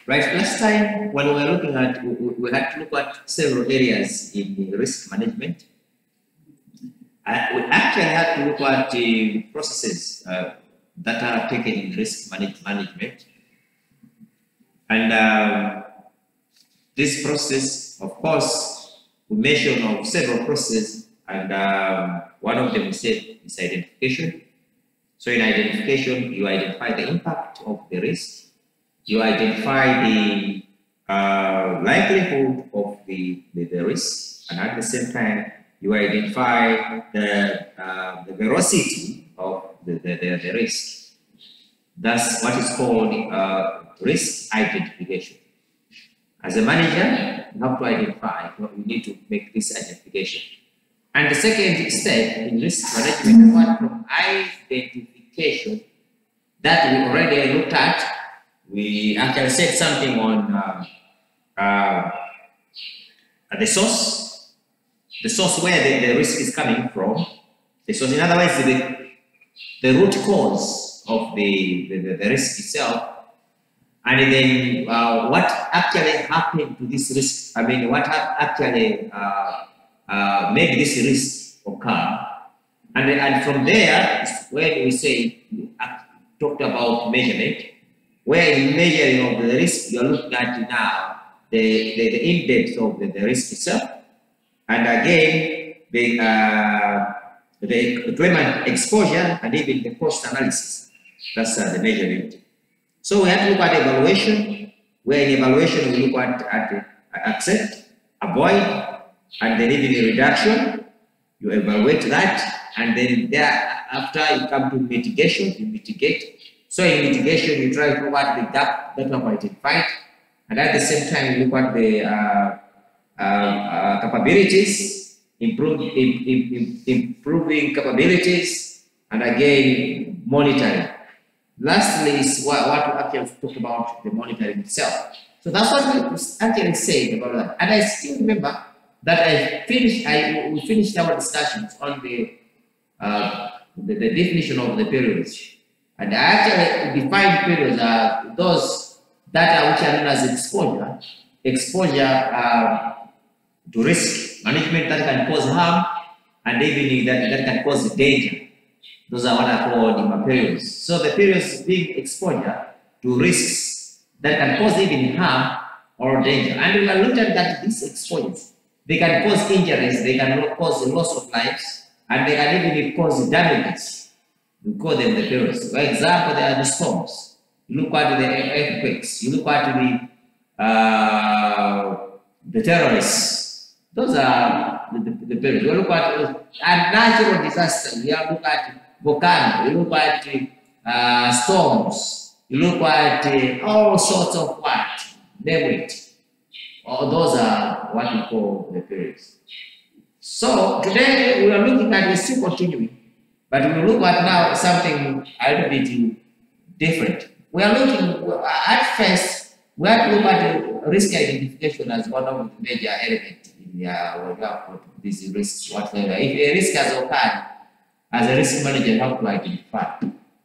Right, last time when we were looking at, we had to look at several areas in risk management. We actually had to look at the processes that are taken in risk management. And this process, of course, we mentioned of several processes, and one of them we said is identification. So in identification, you identify the impact of the risk. You identify the likelihood of the risk, and at the same time, you identify the velocity of the risk. That's what is called risk identification. As a manager, you have to identify, you need to make this identification. And the second step in risk management, apart from identification that we already looked at, we actually said something on the source where the risk is coming from. The source, in other words, the root cause of the risk itself, and then what actually happened to this risk. I mean, what actually made this risk occur, and from there is when we say talked about measurement. Where in measuring of the risk, you're looking at now the in-depth of the risk itself, and again the equipment exposure and even the cost analysis. That's the measurement. So we have to look at evaluation, where in evaluation we look at accept, avoid, and then even the reduction. You evaluate that, and then thereafter you come to mitigation, you mitigate. So in mitigation, you try to look at the gap that you have identified, and at the same time, you look at the capabilities, improving capabilities, and again, monitoring. Lastly is what we actually talk about the monitoring itself. So that's what we actually said about that. And I still remember that we finished our discussions on the definition of the periods. And I actually defined periods are those data which are known as exposure to risk management that can cause harm, and even that can cause danger. Those are what are called periods. So the periods being exposure to risks that can cause even harm or danger. And we are looking at that these exposures, they can cause injuries, they can cause loss of lives, and they can even cause damages. We call them the periods. For example, there are the storms. You look at the earthquakes. You look at the terrorists. Those are the periods. You look at natural disasters. You look at volcanoes. You look at storms. You look at all sorts of what? Name it. All those are what we call the periods. So today we are looking at, we're still continuing. But we look at now something a little bit different. We are looking at first. We have to look at risk identification as one of the major elements in these risks. Whatever, if a risk has occurred, as a risk manager, you have to identify.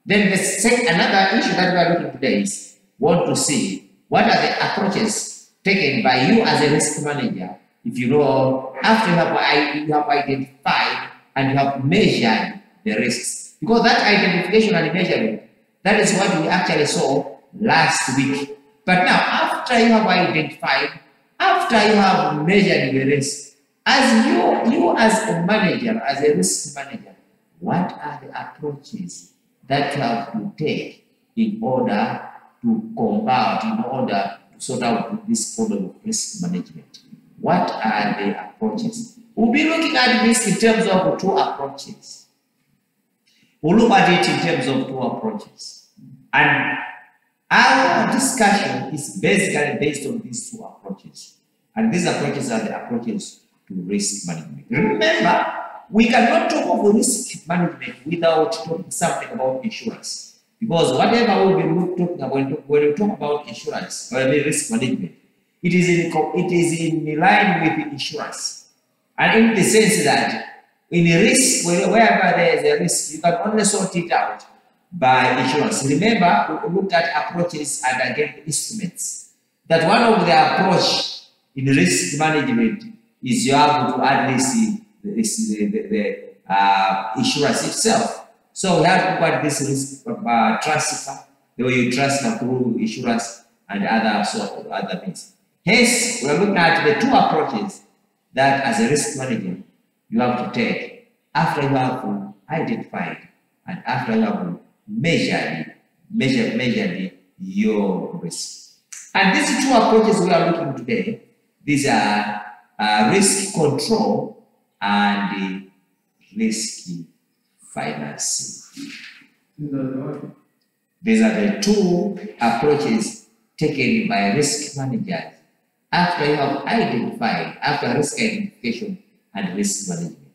Then another issue that we are looking today is want to see what are the approaches taken by you as a risk manager. If you know after you have identified and you have measured the risks, because that identification and measurement, that is what we actually saw last week. But now, after you have identified, after you have measured the risk, as you as a manager, as a risk manager, what are the approaches that you have to take in order to combat, in order to sort out this problem of risk management? What are the approaches? We'll be looking at this in terms of two approaches. We'll look at it in terms of two approaches. And our discussion is basically based on these two approaches. And these approaches are the approaches to risk management. Remember, we cannot talk of risk management without talking something about insurance. Because whatever we'll be talking about, when we talk about insurance or risk management, it is in line with insurance. And in the sense that in a risk, wherever there is a risk, you can only sort it out by insurance. Remember, we looked at approaches and again instruments. that one of the approach in risk management is you have to add the insurance itself. So we have to put this risk transfer, the way you transfer through insurance and other means. Hence, we are looking at the two approaches that as a risk manager you have to take after you have identified and after you have measured your risk. And these two approaches we are looking today, these are risk control and risk financing. These are the two approaches taken by risk managers after you have identified, after risk identification and risk management.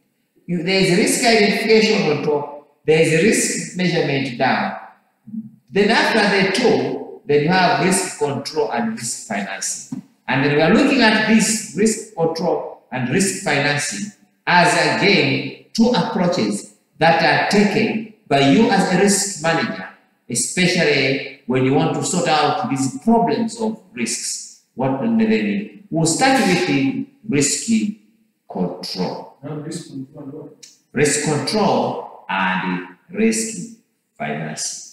There is risk identification on top, there is risk measurement down. Then after the two, then you have risk control and risk financing. And then we are looking at this risk control and risk financing as again two approaches that are taken by you as a risk manager, especially when you want to sort out these problems of risks. What do they mean? We'll start with the risk control. Risk control and risk financing.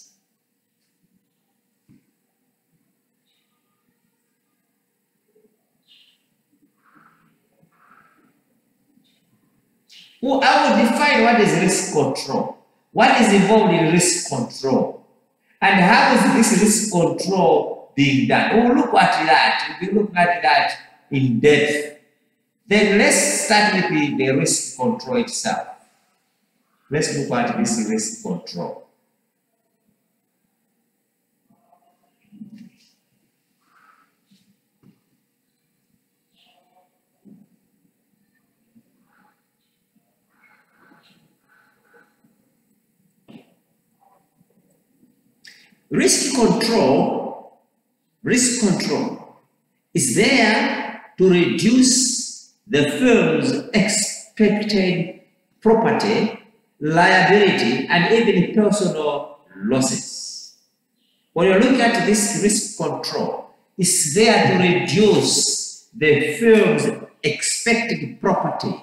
Well, I will define what is risk control. What is involved in risk control? And how is this risk control being done? We'll look at that. We'll look at that in depth. Then let's start with the risk control itself. Let's look at this risk control. Risk control is there to reduce the firm's expected property, liability, and even personal losses. When you look at this risk control, it's there to reduce the firm's expected property,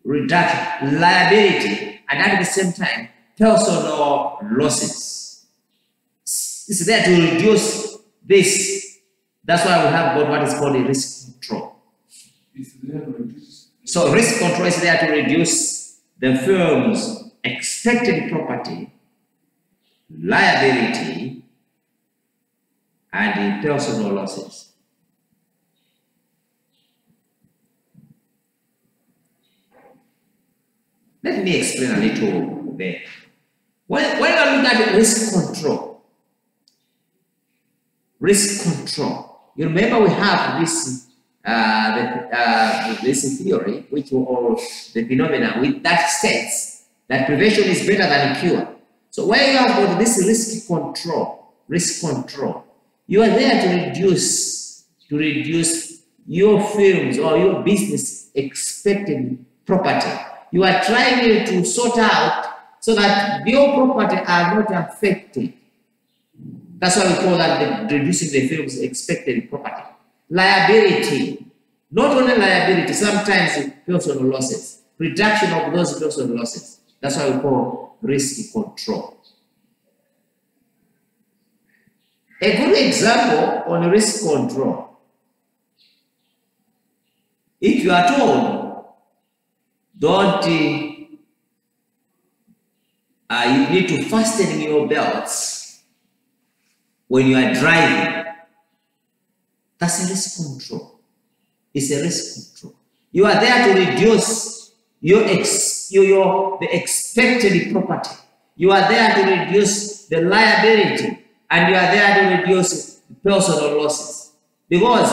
reduction, liability, and at the same time, personal losses. It's there to reduce this. That's why we have got what is called a risk control. So risk control is there to reduce the firm's expected property, liability, and the personal losses. Let me explain a little there. When I look at risk control, you remember we have this this theory, which or the phenomena with that states that prevention is better than cure. So where you have got this risk control, you are there to reduce your firm's or your business expected property. You are trying to sort out so that your property are not affected. That's why we call that reducing the firm's expected property. Liability, not only liability, sometimes personal losses, reduction of those personal losses. That's why we call risk control. A good example on risk control. If you are told, don't you need to fasten your belts when you are driving, that's a risk control. It's a risk control. You are there to reduce the expected property. You are there to reduce the liability, and you are there to reduce personal losses. Because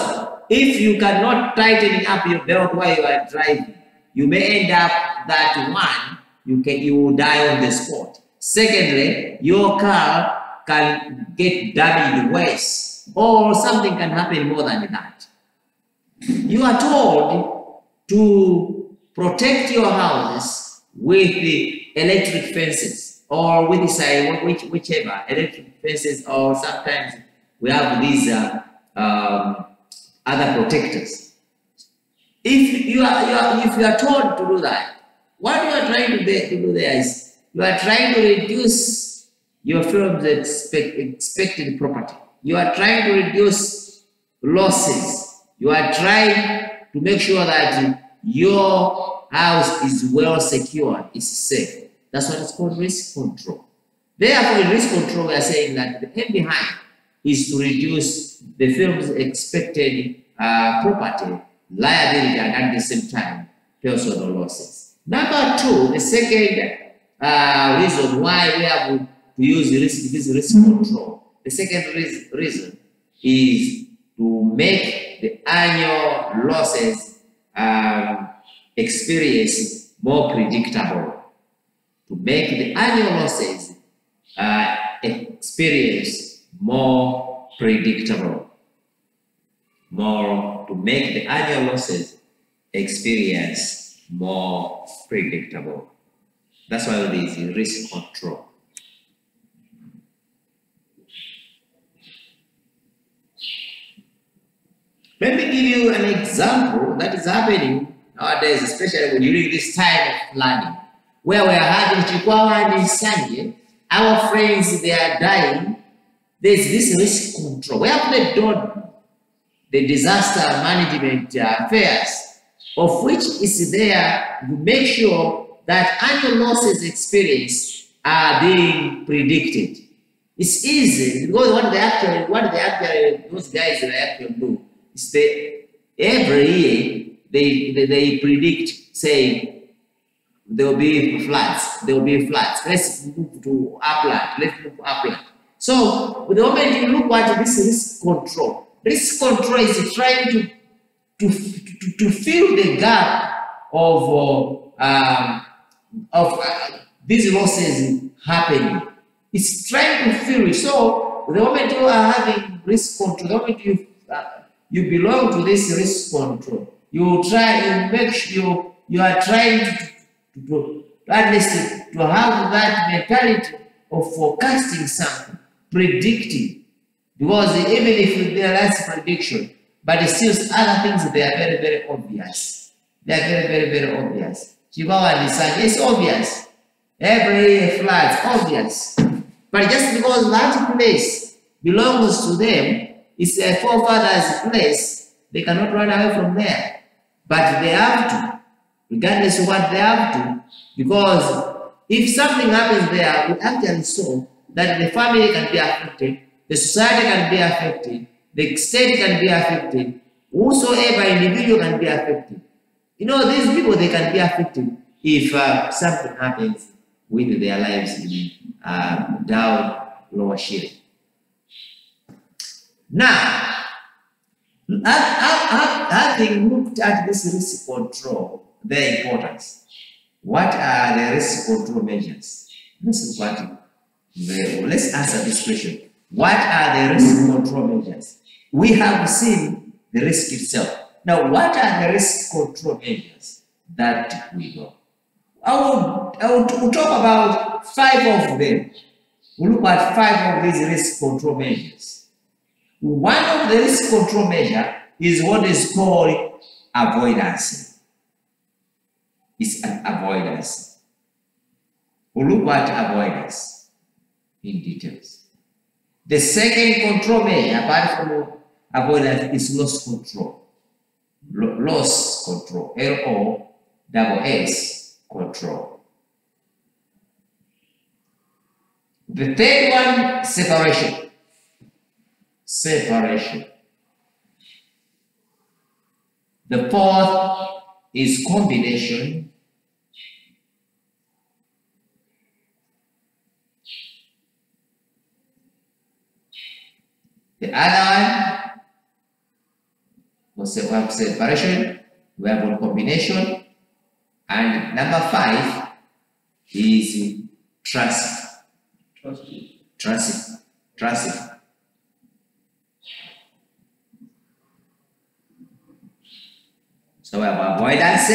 if you cannot tighten up your belt while you are driving, you may end up that one, you will die on the spot. Secondly, your car can get damaged worse, or something can happen more than that. You are told to protect your houses with the electric fences, or with whichever electric fences, or sometimes we have these other protectors. If you are told to do that, what you are trying to do there is you are trying to reduce your firm's expected property. You are trying to reduce losses. You are trying to make sure that your house is well secured, is safe. That's what is called risk control. Therefore, in risk control, we are saying that the aim behind is to reduce the firm's expected property, liability, and at the same time, personal losses. Number two, the second reason why we have to use this risk control, the second reason is to make the annual losses experience more predictable. To make the annual losses experience more predictable. To make the annual losses experience more predictable. That's why there is risk control. Let me give you an example that is happening nowadays, especially during this time of flooding, where we are having Chikwawa and Sanje, our friends, they are dying. There's this risk control. We have done the disaster management affairs, of which is there to make sure that annual losses experienced are being predicted. It's easy because what they actually those guys actually do is every year they predict, say, there will be floods. Let's move to upland. So the moment you look at this risk control is trying to fill the gap of these losses happening. It's trying to fill it. So the moment you are having risk control, the moment you belong to this risk control, you make sure you are trying to at least to have that mentality of forecasting something, predicting, because even if there is prediction, but still other things, they are very, very obvious. They are very, very, very obvious. Chihuahua and Sanje, it's obvious. Every floods, obvious. But just because that place belongs to them, it's a forefathers' place, they cannot run away from there. But they have to, regardless of what they have to, because if something happens there, we actually saw that the family can be affected, the society can be affected, the state can be affected, whosoever individual can be affected. You know, these people, they can be affected if something happens with their lives in down lower share. Now, having looked at this risk control, their importance, what are the risk control measures? Let's answer this question. What are the risk control measures? We have seen the risk itself. Now, what are the risk control measures that we know? We'll talk about 5 of them. We'll look at 5 of these risk control measures. One of the risk control measures is what is called avoidance. It's an avoidance. We'll look at avoidance in details. The second control measure, apart from avoidance, is loss control. Loss control. LOSS control. The third one, separation. Separation. The fourth is combination. The other one, we have separation, we have combination, and number 5 is transit. Transit. So we have avoidance,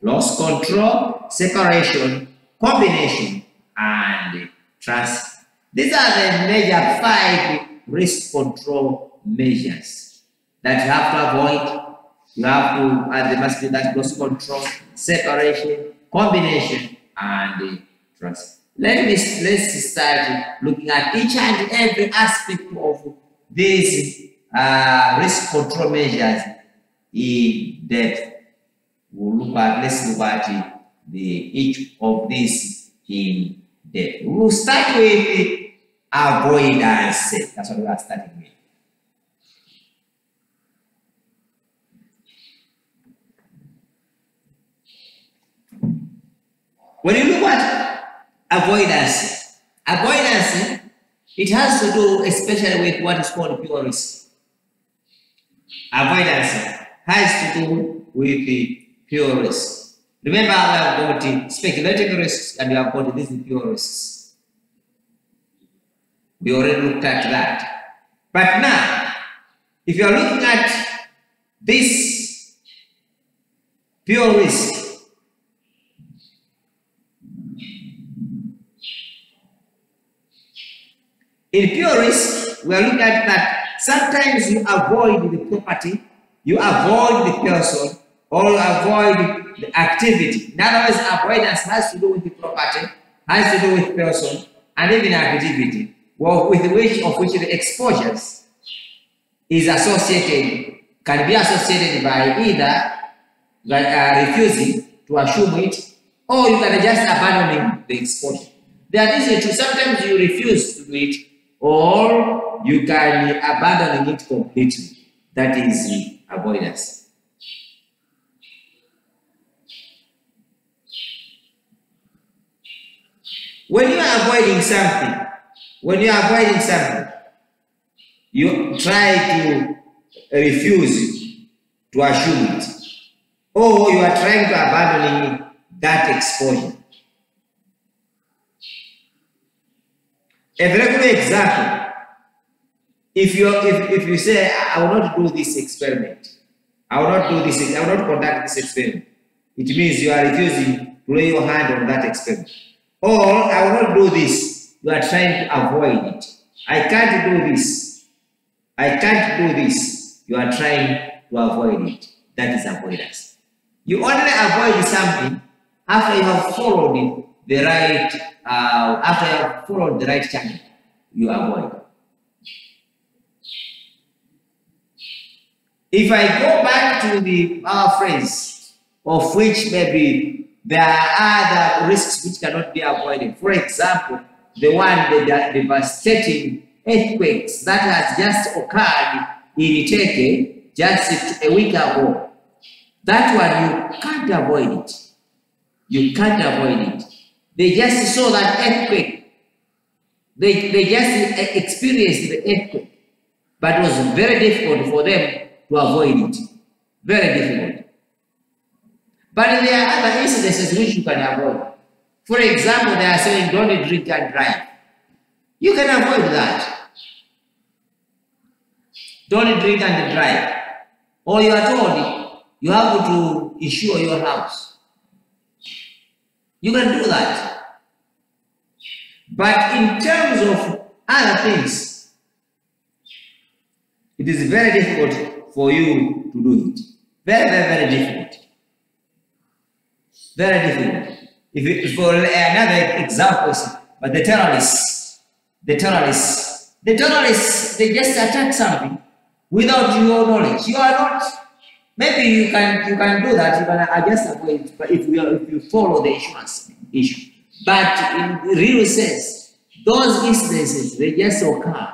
loss control, separation, combination, and transit. These are the major 5 risk control measures that you have to avoid. You have to, there must be that loss control, separation, combination, and trust. Let's start looking at each and every aspect of these risk control measures in depth. Let's look at each of these in depth. We'll start with avoidance. That's what we are starting with. When you look at avoidance, it has to do especially with what is called pure risk. Avoidance has to do with the pure risk. Remember, we have got speculative risks and we have got these pure risks. We already looked at that. But now, if you are looking at this pure risk, in pure risk, we are looking at that sometimes you avoid the property, you avoid the person, or you avoid the activity. In other words, avoidance has to do with the property, has to do with person, and even activity, well, with which the exposures is associated, can be associated by either refusing to assume it, or you can just abandon the exposure. There are these two. Sometimes you refuse to do it, or you can abandon it completely. That is avoidance. When you are avoiding something, you try to refuse to assume it, or you are trying to abandon that exposure. A very good example, if you say, I will not do this experiment, I will not conduct this experiment, it means you are refusing to lay your hand on that experiment. Or, I will not do this, you are trying to avoid it. I can't do this, you are trying to avoid it. That is avoidance. You only avoid something after you have followed the right channel, you avoid. If I go back to our phrase, of which maybe there are other risks which cannot be avoided. For example, the devastating earthquakes that has just occurred in Turkey just a week ago. That one, you can't avoid it. You can't avoid it. They just saw that earthquake. They just experienced the earthquake. But it was very difficult for them to avoid it. Very difficult. But there are other incidences which you can avoid. For example, they are saying don't drink and drive. You can avoid that. Don't drink and drive. Or you are told you have to insure your house. You can do that. But in terms of other things, it is very difficult for you to do it. Very, very, very difficult. Very difficult. If for another example, but the terrorists, they just attack something without your knowledge. You are not. Maybe you can do that. You can adjust avoid it, but if you follow the insurance issue. But in real sense, those incidences they just occur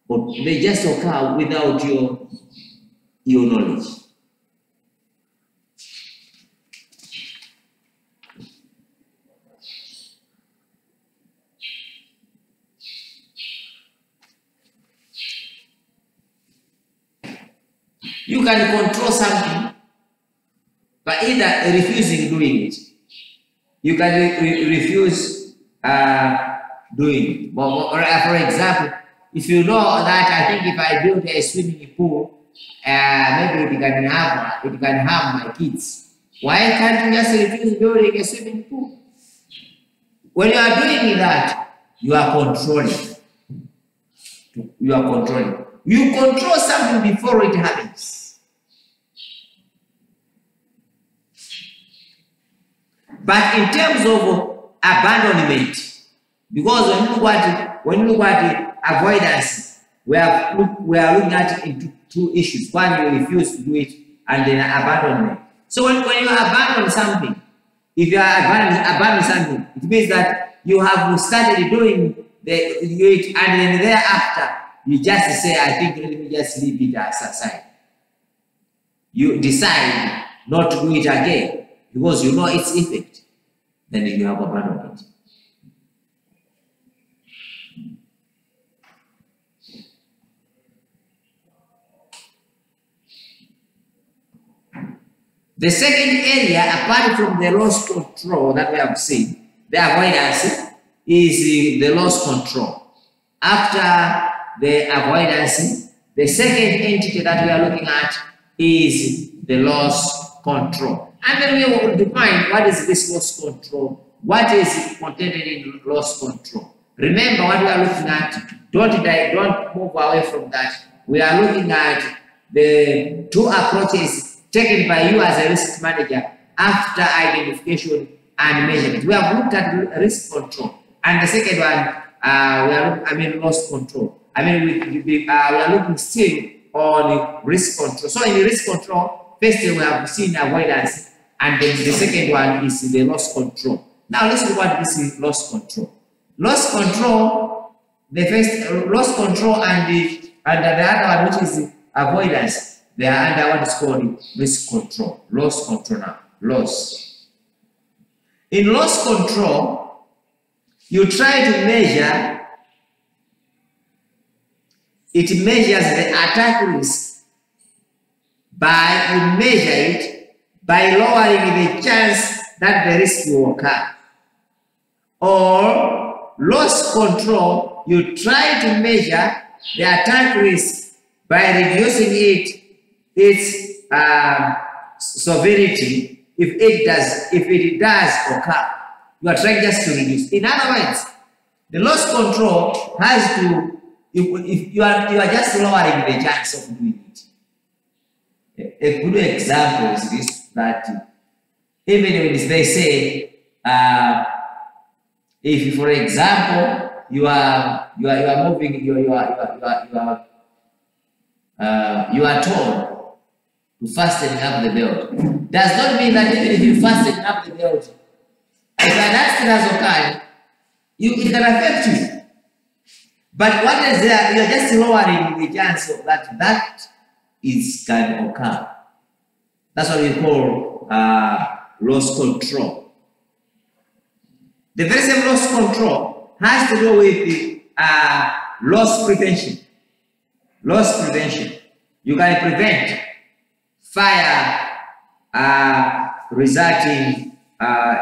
without your knowledge. You can control something by either refusing doing it. You can refuse doing it. For example, if you know that I think if I build a swimming pool, maybe it can harm my kids. Why can't you just refuse building a swimming pool? When you are doing that, you are controlling. You control something before it happens. But in terms of abandonment, because when you look at avoidance, we are looking at into two issues. One, you refuse to do it, and then abandonment. So when you abandon something, if you are abandoning something, it means that you have started doing it, and then thereafter you just say, I think let me just leave it aside. You decide not to do it again because you know its effect. Then you have abandoned it. The second area, apart from the loss control that we have seen, the avoidance, is the loss control. After the avoidance, the second entity that we are looking at is the loss control. And then we will define what is this loss control, what is contained in loss control. Remember what we are looking at, don't move away from that. We are looking at the two approaches taken by you as a risk manager after identification and measurement. We have looked at risk control, and the second one, loss control. We are looking still on risk control. So in the risk control, first we have seen avoidance, and then the second one is the loss control. Now let's look at this loss control. Loss control, the first loss control and the other one, which is avoidance. They are under what is called risk control. Loss control now. Loss. In loss control, you try to measure, it measures the attack risk you measure it by lowering the chance that the risk will occur. Or loss control, you try to measure the attack risk by reducing its severity if it does occur. You are trying just to reduce. In other words, the loss control has to, if you are just lowering the chance of doing it. A good example is this, that even when they say, if for example you are moving, you are told to fasten up the belt. Does not mean that even if you fasten up the belt, if an accident has occurred, it can affect you. But what is there? You are just lowering the chance of that can occur. That's what we call loss control. The very same loss control has to do with the loss prevention. Loss prevention. You can prevent fire resulting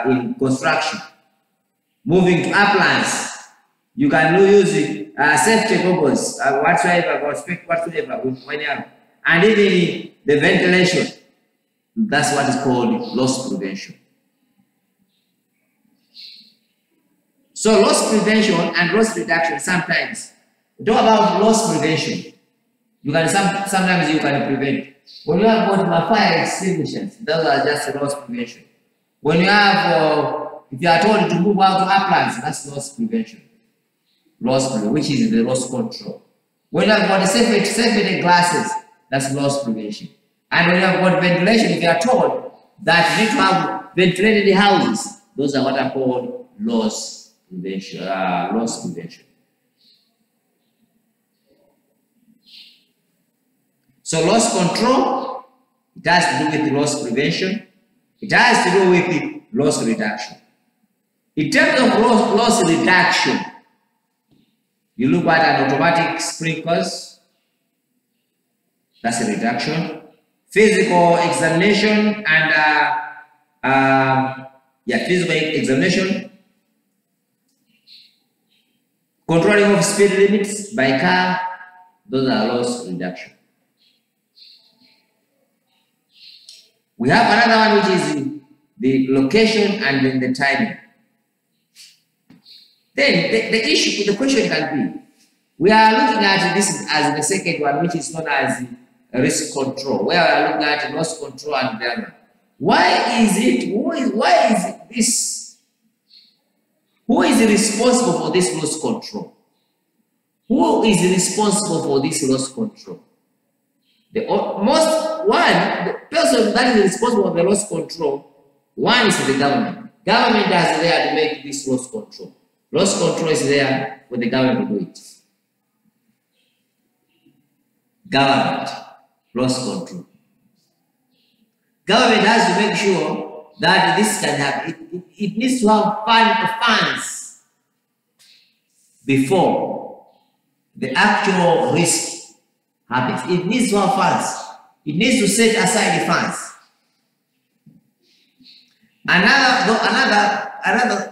in construction. Moving to uplands, you can use safety goggles, whatsoever, and even the ventilation. That's what is called loss prevention. So loss prevention and loss reduction, sometimes talk about loss prevention. You can sometimes you can prevent. When you have got fire extinguishers, those are just loss prevention. When you have, if you are told to move out to uplands, that's loss prevention. Which is the loss control. When you have got safety glasses, that's loss prevention. And when you have got ventilation, if you are told that you need to have ventilated houses, those are what are called loss prevention. So loss control, it has to do with loss prevention. It has to do with loss reduction. In terms of loss reduction, you look at an automatic sprinklers, that's a reduction. Physical examination and physical examination. Controlling of speed limits by car, those are loss reduction. We have another one, which is the location and then the timing. Then the question can be, We are looking at this as the second one, which is known as risk control, where we are looking at loss control and the other. Why is this? Who is responsible for this loss control? Who is responsible for this loss control? The person that is responsible for the loss control, one is the government. Government is there to make this loss control. Loss control is there for the government to do it. Government, loss control. Government has to make sure that this can happen. It needs to have funds before the actual risk happens. It needs to have funds. It needs to set aside the funds.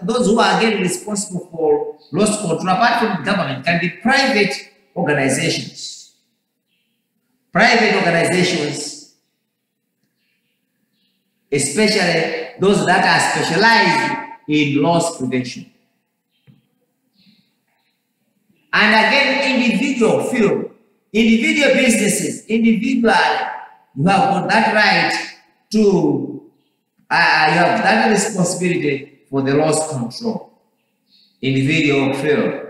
Those who are again responsible for loss control, apart from the government, can be private organizations. Private organizations, especially those that are specialized in loss prevention. And again, individual field, individual businesses, you have got that right to, you have that responsibility for the loss control. Individual field.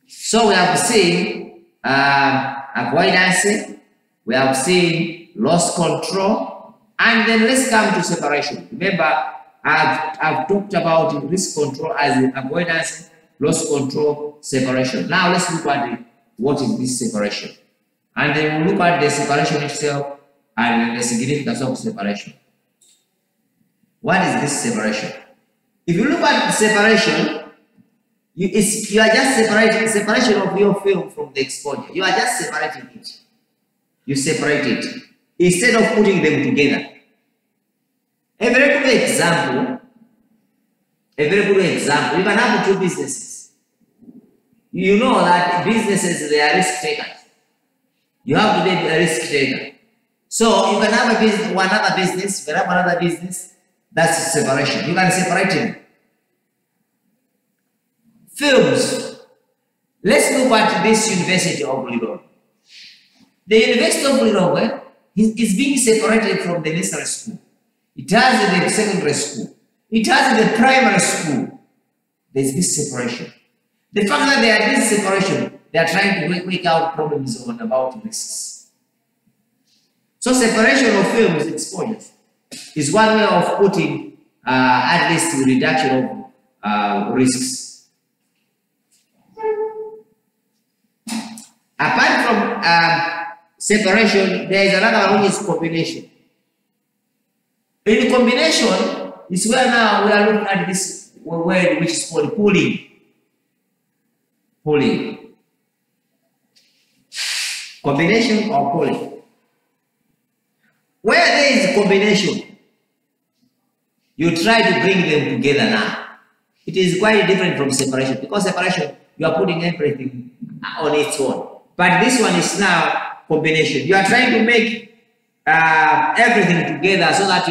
So we have seen avoidance, we have seen loss control, and then let's come to separation. Remember, I've talked about risk control as avoidance, loss control, separation. Now let's look at what is this separation. And then we'll look at the separation itself and the significance of separation. What is this separation? If you look at the separation, you are just separating separation of your film from the exposure. You are just separating it. You separate it instead of putting them together. A very good example. You can have two businesses. You know that businesses, they are risk takers. You have to be a risk taker. So you can have a business, another business. That's separation. You can separate them. Films. Let's look at this University of Lilongwe. The University of Lilongwe is being separated from the nursery school. It has the secondary school. It has the primary school. There's this separation. The fact that there is this separation, they are trying to make out problems about risks. So separation of films exposures is one way of putting at least the reduction of risks. Apart from separation, there is another one, which is combination. In combination is where now we are looking at this word which is called pooling. Pooling. Combination or pooling. Where there is combination, you try to bring them together now. It is quite different from separation, because separation, you are putting everything on its own. But this one is now combination. You are trying to make everything together so that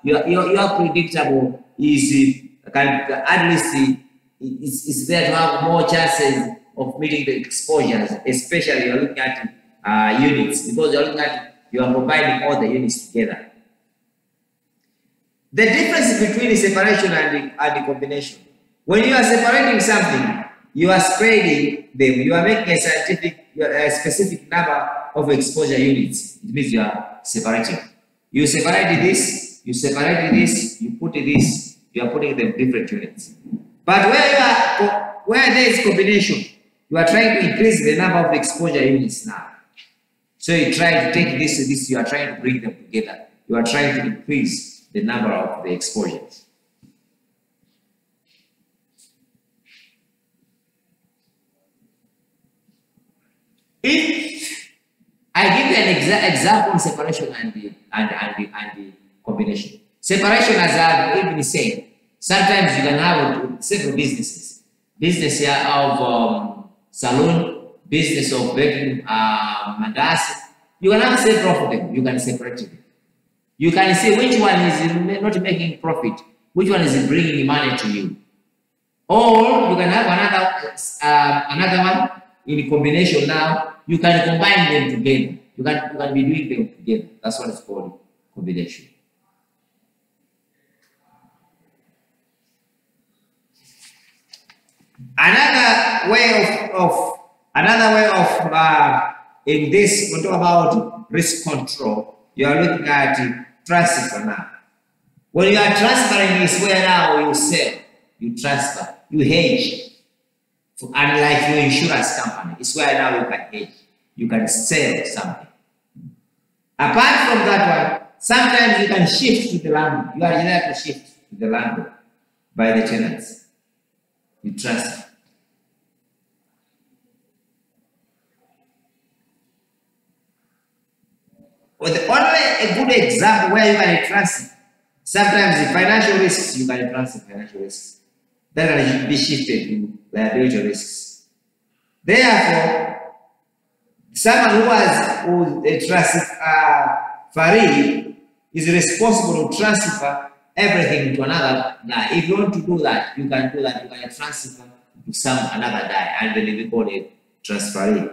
your predictable is at least is there to have more chances of meeting the exposures, especially you're looking at units, because you're looking at, you are combining all the units together. The difference between the separation and the combination. When you are separating something, you are spreading them. You are making a specific number of exposure units. It means you are separating. You separate this, you separate this, you put this, you are putting them different units. But where there is combination, you are trying to increase the number of exposure units now. So you try to take this, you are trying to bring them together. You are trying to increase the number of the exposures. If I give you an example, separation and the combination. Separation, as I've even said, sometimes you can have several businesses. Business here of saloon, business of baking mandas. You can have several of them. You can separate them. You can see which one is not making profit, which one is bringing money to you. Or you can have another one in combination now. You can combine them together. You can be doing them together. That's what it's called combination. Another way of in this, we talk about risk control. You are looking at transfer now. When you are transferring is where now you sell, you transfer, you hedge. Unlike your insurance company, it's where now you can hedge, you can sell something. Apart from that one, sometimes you can shift to the landlord. You are allowed to shift to the landlord by the tenants. You transfer. Well, the only a good example where you can transfer. Sometimes the financial risks, you can transfer financial risks. That can be shifted to liability risks. Therefore, someone who has a transferee is responsible to transfer everything to another guy. If you want to do that, you can do that. You can transfer to another guy, and then we call it transferee.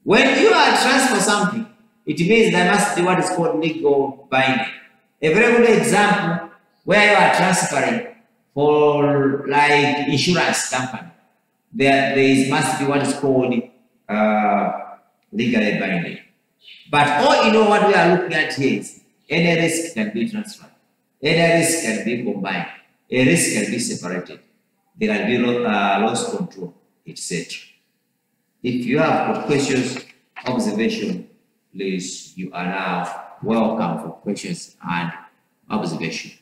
When you are transfer something, it means there must be what is called legal binding. A very good example where you are transferring for like insurance company, there must be what is called legally binding. But all in all, what we are looking at here is any risk can be transferred, any risk can be combined, a risk can be separated, there can be loss control, etc. If you have questions, observation, please, you are now welcome for questions and observation.